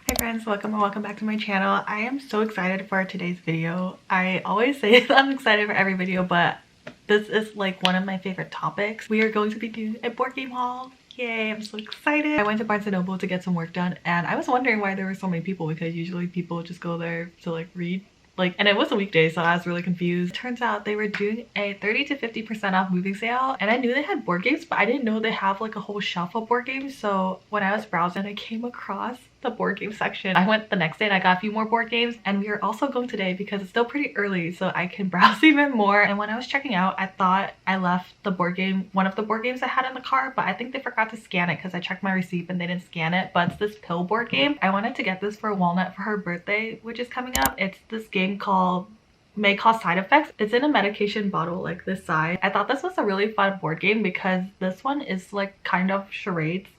Hi friends, welcome back to my channel. I am so excited for today's video. I always say that I'm excited for every video, but this is like one of my favorite topics. We are going to be doing a board game haul. Yay, I'm so excited. I went to Barnes & Noble to get some work done, and I was wondering why there were so many people, because usually people just go there to like read. And it was a weekday, so I was really confused. Turns out they were doing a 30 to 50% off moving sale, and I knew they had board games, but I didn't know they have like a whole shelf of board games. So when I was browsing, I came across the board game section. I went the next day and I got a few more board games, and we are also going today because it's still pretty early, so I can browse even more. And when I was checking out, I thought I left the board game, one of the board games I had in the car, but I think they forgot to scan it because I checked my receipt and they didn't scan it. But it's this pill board game. I wanted to get this for Walnut for her birthday, which is coming up. It's this game called May Cause Side Effects. It's in a medication bottle like this size. I thought this was a really fun board game because this one is like kind of charades.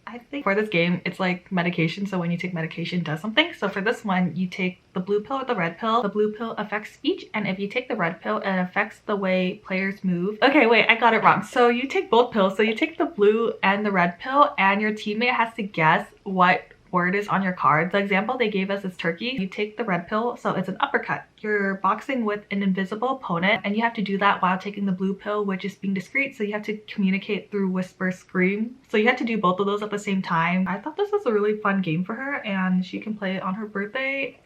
I think for this game it's like medication, so when you take medication it does something. So for this one, you take the blue pill or the red pill. The blue pill affects speech, and if you take the red pill, it affects the way players move. Okay, wait, I got it wrong. So you take both pills. So you take the blue and the red pill, and your teammate has to guess what word is on your card. The example they gave us is turkey. You take the red pill, so it's an uppercut. You're boxing with an invisible opponent, and you have to do that while taking the blue pill, which is being discreet, so you have to communicate through whisper scream. So you have to do both of those at the same time. I thought this was a really fun game for her, and she can play it on her birthday.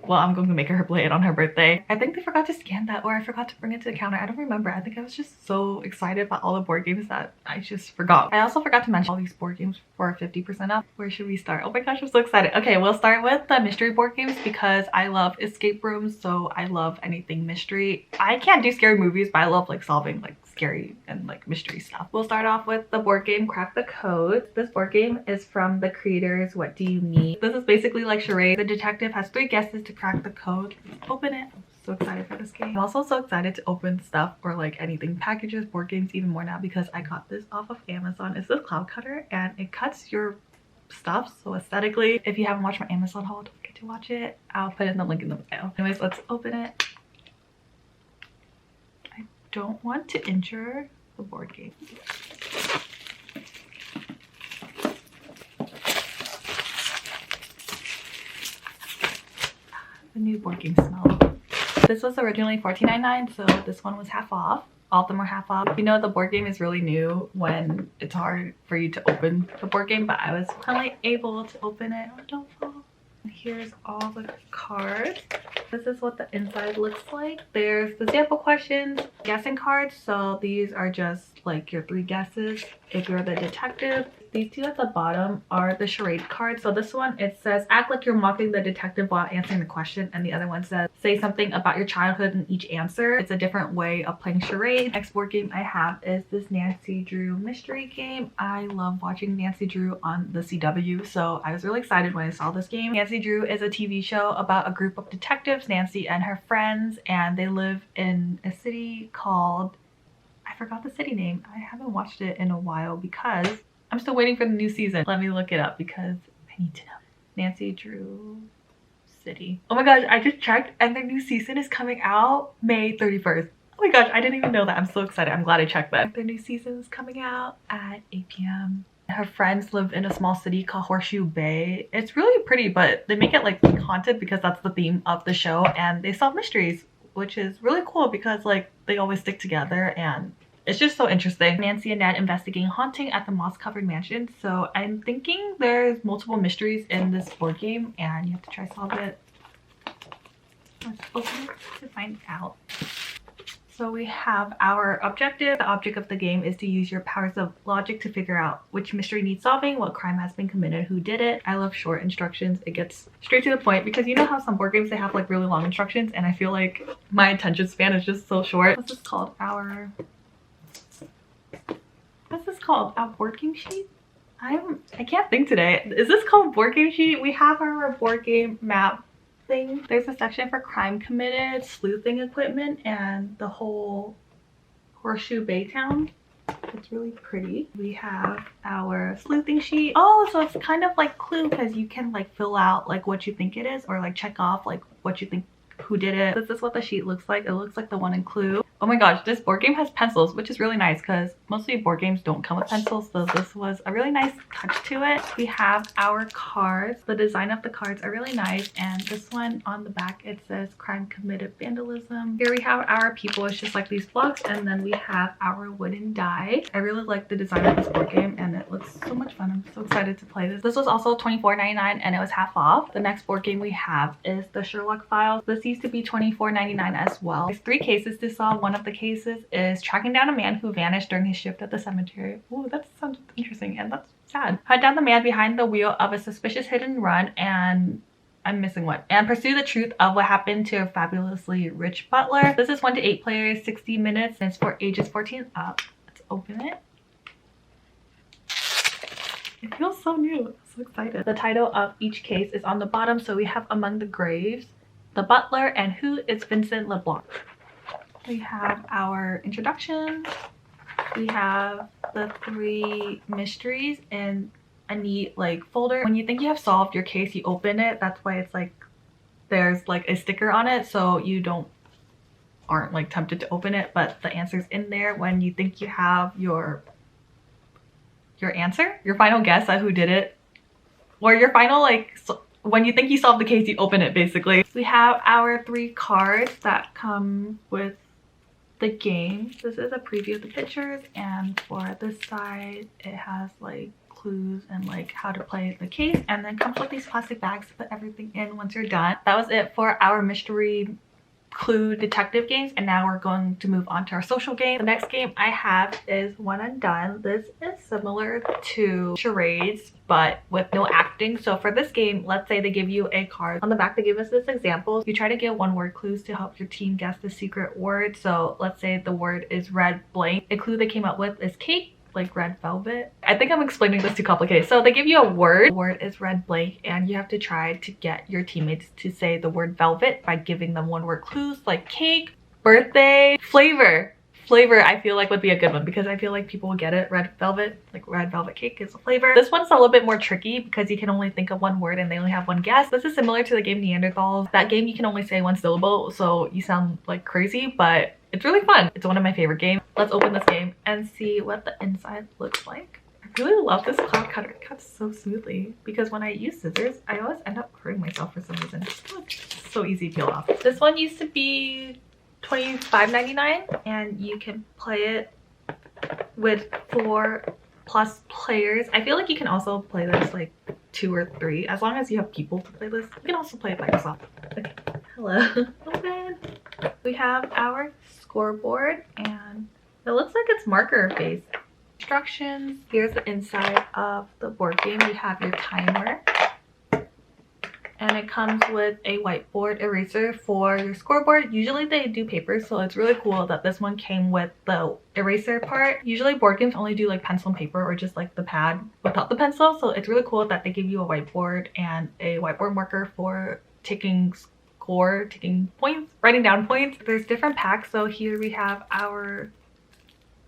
Well, I'm going to make her play it on her birthday. I think they forgot to scan that, or I forgot to bring it to the counter. I don't remember. I think I was just so excited about all the board games that I just forgot. I also forgot to mention all these board games for 50% off. Where should we start? Oh my gosh, I'm so excited. Okay, we'll start with the mystery board games because I love escape rooms, so I love anything mystery. I can't do scary movies, but I love like solving like scary and like mystery stuff. We'll start off with the board game Crack the Code. This board game is from the creators What Do You Mean. This is basically like charade. The detective has 3 guesses to crack the code. Let's open it. I'm so excited for this game. I'm also so excited to open stuff or like anything, packages, board games even more now, because I got this off of Amazon. It's this cloud cutter and it cuts your stuff so aesthetically. If you haven't watched my Amazon haul, don't forget to watch it. I'll put in the link in the bio. Anyways, let's open it. Don't want to injure the board game. The new board game smell. This was originally $14.99, so this one was half off. All of them were half off. You know, the board game is really new when it's hard for you to open the board game, but I was finally able to open it. Oh, don't fall. Here's all the cards. This is what the inside looks like. There's the sample questions, guessing cards. So these are just like your 3 guesses if you're the detective. These 2 at the bottom are the charade cards. So this one, it says act like you're mocking the detective while answering the question, and the other one says say something about your childhood in each answer. It's a different way of playing charade. Next board game I have is this Nancy Drew mystery game. I love watching Nancy Drew on the CW, so I was really excited when I saw this game. Nancy Drew is a TV show about a group of detectives, Nancy and her friends, and they live in a city called, I forgot the city name. I haven't watched it in a while because I'm still waiting for the new season. Let me look it up because I need to know. Nancy Drew City. Oh my gosh, I just checked and their new season is coming out May 31st. Oh my gosh, I didn't even know that. I'm so excited. I'm glad I checked that. Their new season is coming out at 8 p.m. Her friends live in a small city called Horseshoe Bay. It's really pretty, but they make it like haunted because that's the theme of the show, and they solve mysteries, which is really cool because like they always stick together and it's just so interesting. Nancy and Ned investigating haunting at the moss-covered mansion. So I'm thinking there's multiple mysteries in this board game and you have to try solve it. Let's open it to find out. So we have our objective. The object of the game is to use your powers of logic to figure out which mystery needs solving, what crime has been committed, who did it. I love short instructions. It gets straight to the point because you know how some board games they have like really long instructions, and I feel like my attention span is just so short. What's this called? What's this called? Our board game sheet? I can't think today. Is this called board game sheet? We have our board game map thing. There's a section for crime committed, sleuthing equipment, and the whole Horseshoe Bay town. It's really pretty. We have our sleuthing sheet. Oh, so it's kind of like Clue because you can like fill out like what you think it is, or like check off like what you think who did it. This is what the sheet looks like. It looks like the one in Clue. Oh my gosh, this board game has pencils, which is really nice because mostly board games don't come with pencils, so this was a really nice touch to it. We have our cards. The design of the cards are really nice, and this one on the back it says crime committed vandalism. Here we have our people. It's just like these blocks, and then we have our wooden die. I really like the design of this board game and it looks so much fun. I'm so excited to play this. This was also $24.99 and it was half off. The next board game we have is the Sherlock Files. This used to be $24.99 as well. There's 3 cases to solve. One of the cases is tracking down a man who vanished during his shift at the cemetery. Ooh, that sounds interesting and that's sad. Hunt down the man behind the wheel of a suspicious hit and run, and I'm missing one. And pursue the truth of what happened to a fabulously rich butler. This is 1 to 8 players, 60 minutes, and it's for ages 14 up. Let's open it. It feels so new. I'm so excited. The title of each case is on the bottom. So we have Among the Graves, The Butler, and Who is Vincent LeBlanc. We have our introduction. We have the 3 mysteries in a neat like folder. When you think you have solved your case, you open it. That's why it's like there's like a sticker on it, so you aren't like tempted to open it, but the answer's in there when you think you have your answer, your final guess at who did it, or your final like when you think you solved the case, you open it basically. We have our 3 cards that come with the game. This is a preview of the pictures, and for this side it has like clues and like how to play the case, and then comes with these plastic bags to put everything in once you're done. That was it for our mystery clue detective games, and now we're going to move on to our social game. The next game I have is One and Done. This is similar to charades but with no acting. So for this game, let's say they give you a card. On the back they give us this example. You try to give 1-word clues to help your team guess the secret word. So let's say the word is red blank. A clue they came up with is cake, like red velvet. I think I'm explaining this too complicated. So they give you a word. The word is red blank, and you have to try to get your teammates to say the word velvet by giving them 1-word clues like cake, birthday, flavor. Flavor I feel like would be a good one because I feel like people will get it. Red velvet, like red velvet cake is a flavor. This one's a little bit more tricky because you can only think of 1 word and they only have 1 guess. This is similar to the game Neanderthals. That game you can only say 1 syllable, so you sound like crazy, but it's really fun. It's one of my favorite games. Let's open this game and see what the inside looks like. I really love this cloth cutter. It cuts so smoothly because when I use scissors, I always end up hurting myself for some reason. It's so easy to peel off. This one used to be $25.99, and you can play it with 4+ players. I feel like you can also play this like 2 or 3 as long as you have people to play this. You can also play it by yourself. Okay. Hello. Open. We have our scoreboard, and it looks like it's marker based. Instructions. Here's the inside of the board game. You have your timer, and it comes with a whiteboard eraser for your scoreboard. Usually they do paper, so it's really cool that this one came with the eraser part. Usually board games only do like pencil and paper or just like the pad without the pencil, so it's really cool that they give you a whiteboard and a whiteboard marker for taking score, taking points, writing down points. There's different packs. So here we have our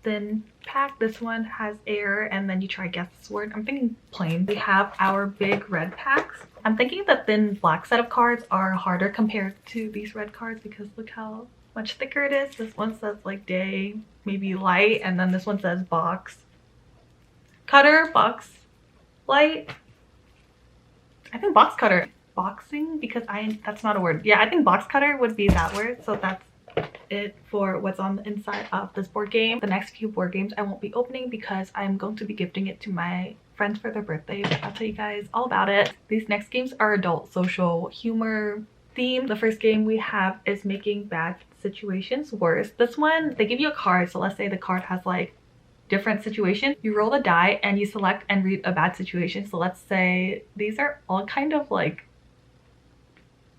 thin pack. This one has air, and then you try guess this word. I'm thinking plain. We have our big red packs. I'm thinking the thin black set of cards are harder compared to these red cards because look how much thicker it is. This one says like day, maybe light, and then this one says box cutter, box light. I think box cutter. Boxing, because that's not a word. Yeah, I think box cutter would be that word. So that's it for what's on the inside of this board game. The next few board games I won't be opening because I'm going to be gifting it to my friends for their birthday, but I'll tell you guys all about it. These next games are adult social humor themed. The first game we have is Making Bad Situations Worse. This one, they give you a card. So let's say the card has like different situations. You roll the die and you select and read a bad situation. So let's say these are all kind of like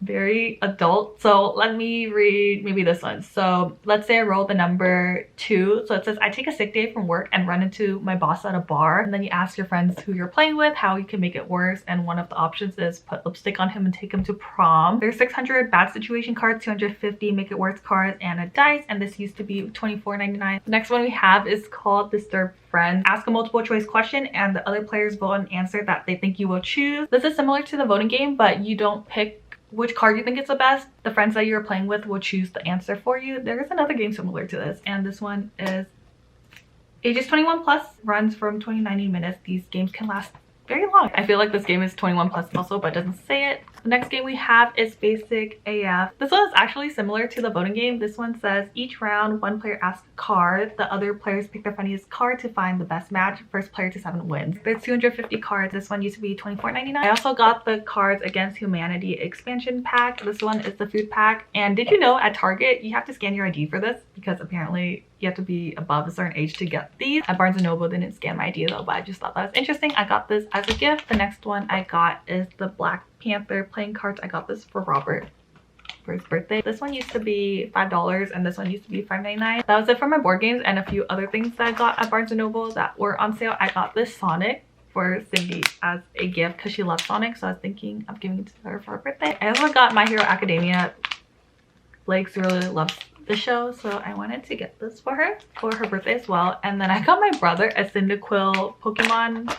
very adult. So let me read maybe this one. So let's say I roll the number 2. So it says, I take a sick day from work and run into my boss at a bar. And then you ask your friends who you're playing with how you can make it worse. And one of the options is put lipstick on him and take him to prom. There's 600 bad situation cards, 250 make it worse cards, and a dice. And this used to be $24.99. The next one we have is called Disturb Friends. Ask a multiple choice question and the other players vote an answer that they think you will choose. This is similar to the voting game, but you don't pick which card you think is the best. The friends that you're playing with will choose the answer for you. There is another game similar to this, and this one is ages 21 plus, runs from 20 to 90 minutes. These games can last very long. I feel like this game is 21 plus also, but doesn't say it. The next game we have is Basic AF. This one is actually similar to the voting game. This one says each round one player asks a card, the other players pick their funniest card to find the best match. First player to 7 wins. There's 250 cards. This one used to be $24.99. I also got the Cards Against Humanity expansion pack. This one is the food pack. And did you know at Target you have to scan your ID for this, because apparently you have to be above a certain age to get these. At Barnes & Noble didn't scan my ID though, but I just thought that was interesting. I got this as a gift. The next one I got is the Black Panther playing cards. I got this for Robert for his birthday. This one used to be $5 and this one used to be $5.99. That was it for my board games and a few other things that I got at Barnes & Noble that were on sale. I got this Sonic for Cindy as a gift because she loves Sonic, so I was thinking of giving it to her for her birthday. I also got My Hero Academia. Blake really loves the show, so I wanted to get this for her birthday as well. And then I got my brother a Cyndaquil Pokemon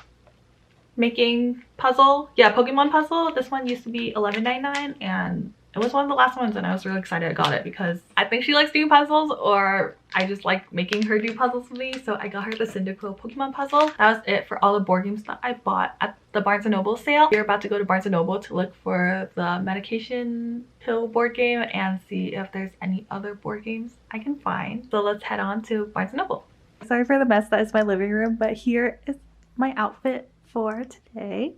making puzzle. Yeah, Pokemon puzzle. This one used to be $11.99 and it was one of the last ones, and I was really excited I got it because I think she likes doing puzzles, or I just like making her do puzzles with me. So I got her the Cyndaquil Pokemon puzzle. That was it for all the board games that I bought at the Barnes & Noble sale. We're about to go to Barnes & Noble to look for the medication pill board game and see if there's any other board games I can find. So let's head on to Barnes & Noble. Sorry for the mess that is my living room, but here is my outfit for today.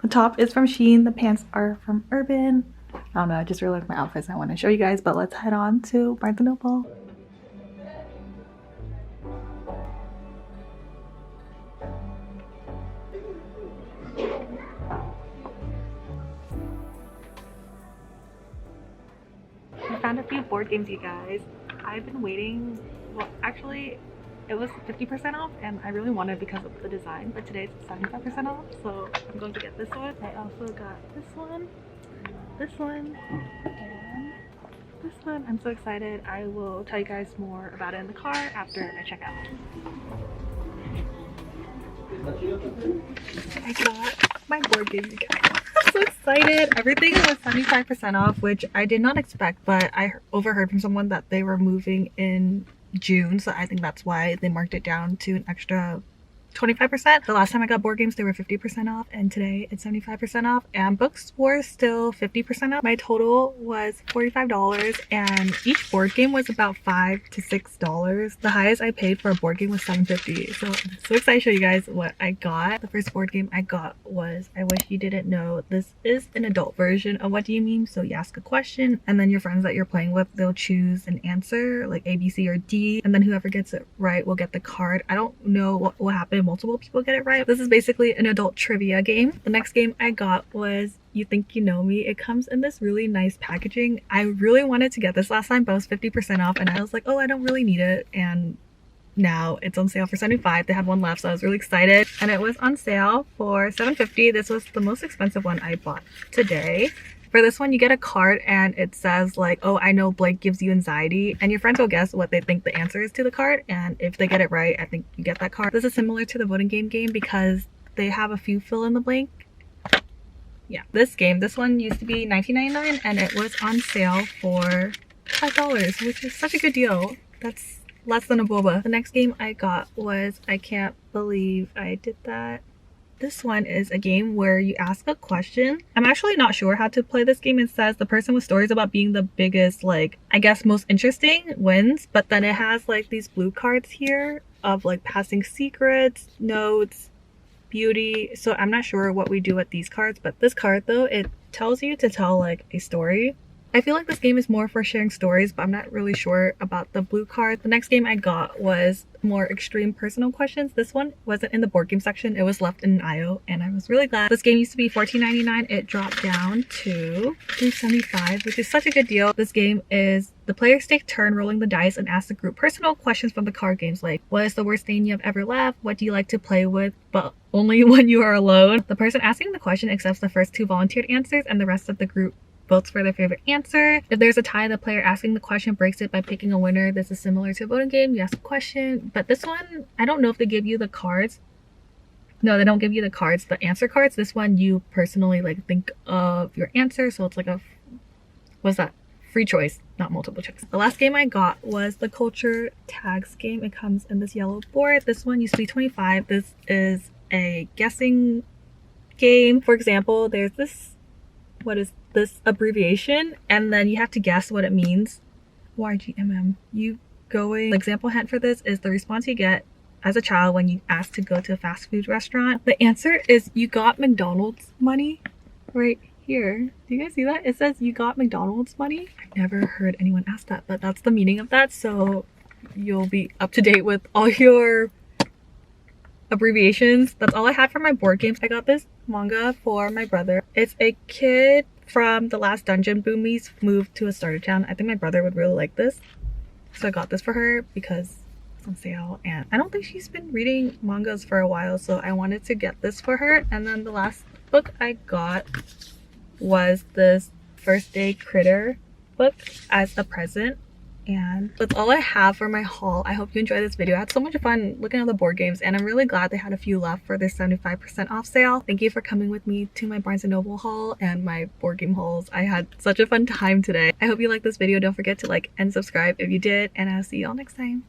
The top is from Shein, the pants are from Urban. I don't know, I just really like my outfits I want to show you guys, but let's head on to Barnes & Noble. I found a few board games, you guys. I've been waiting, well actually it was 50% off and I really wanted it because of the design, but today it's 75% off, so I'm going to get this one. I also got this one, and this one. I'm so excited. I will tell you guys more about it in the car after I check out. I got my board game, you guys. I'm so excited. Everything was 75% off, which I did not expect, but I overheard from someone that they were moving in June, so I think that's why they marked it down to an extra 25%. The last time I got board games they were 50% off, and today it's 75% off, and books were still 50% off. My total was $45 and each board game was about $5 to $6. The highest I paid for a board game was $7.50. So I'm so excited to show you guys what I got. The first board game I got was I Wish You Didn't Know. This is an adult version of What Do You Meme? So you ask a question and then your friends that you're playing with, they'll choose an answer like A, B, C, or D, and then whoever gets it right will get the card. I don't know what will happen. Multiple people get it right. This is basically an adult trivia game. The next game I got was You Think You Know Me. It comes in this really nice packaging. I really wanted to get this last time, but it was 50% off and I was like, oh, I don't really need it, and now it's on sale for $75. They had one left, so I was really excited, and it was on sale for $7.50. This was the most expensive one I bought today. For this one, you get a card and it says like, oh, I know blank gives you anxiety, and your friends will guess what they think the answer is to the card, and if they get it right, I think you get that card. This is similar to the voting game because they have a few fill in the blank. Yeah, this one used to be $19.99 and it was on sale for $5, which is such a good deal. That's less than a boba. The next game I got was I Can't Believe I Did That. This one is a game where you ask a question. I'm actually not sure how to play this game. It says the person with stories about being the biggest, like, I guess most interesting wins, but then it has like these blue cards here of like passing secrets, notes, beauty. So I'm not sure what we do with these cards, but this card though, it tells you to tell like a story. I feel like this game is more for sharing stories, but I'm not really sure about the blue card. The next game I got was more extreme personal questions. This one wasn't in the board game section. It was left in an IO, and I was really glad. This game used to be $14.99. It dropped down to $3.75, which is such a good deal. This game is the players take turn rolling the dice and ask the group personal questions from the card games, like what is the worst thing you have ever left? What do you like to play with, but only when you are alone? The person asking the question accepts the first 2 volunteered answers, and the rest of the group votes for their favorite answer. If there's a tie, the player asking the question breaks it by picking a winner. This is similar to a voting game. You ask a question, but this one, I don't know if they give you the cards No, they don't give you the cards, the answer cards. This one you personally like think of your answer, so it's like a, what's that, free choice, not multiple choice. The last game I got was the culture tags game. It comes in this yellow board. This one used to be 25. This is a guessing game. For example, there's this, what is this abbreviation, and then you have to guess what it means. YGMM. You going, the example hint for this is the response you get as a child when you ask to go to a fast food restaurant. The answer is you got McDonald's money right here. Do you guys see that? It says you got McDonald's money. I've never heard anyone ask that, but that's the meaning of that. So you'll be up to date with all your abbreviations. That's all I had for my board games. I got this manga for my brother. It's a kid from the last Dungeon Boomies moved to a starter town. I think my brother would really like this. So I got this for her because it's on sale, and I don't think she's been reading mangas for a while, so I wanted to get this for her. And then the last book I got was this First Day Critter book as a present. And that's all I have for my haul. I hope you enjoyed this video. I had so much fun looking at the board games, and I'm really glad they had a few left for their 75% off sale. Thank you for coming with me to my Barnes & Noble haul and my board game hauls. I had such a fun time today. I hope you liked this video. Don't forget to like and subscribe if you did, and I'll see you all next time.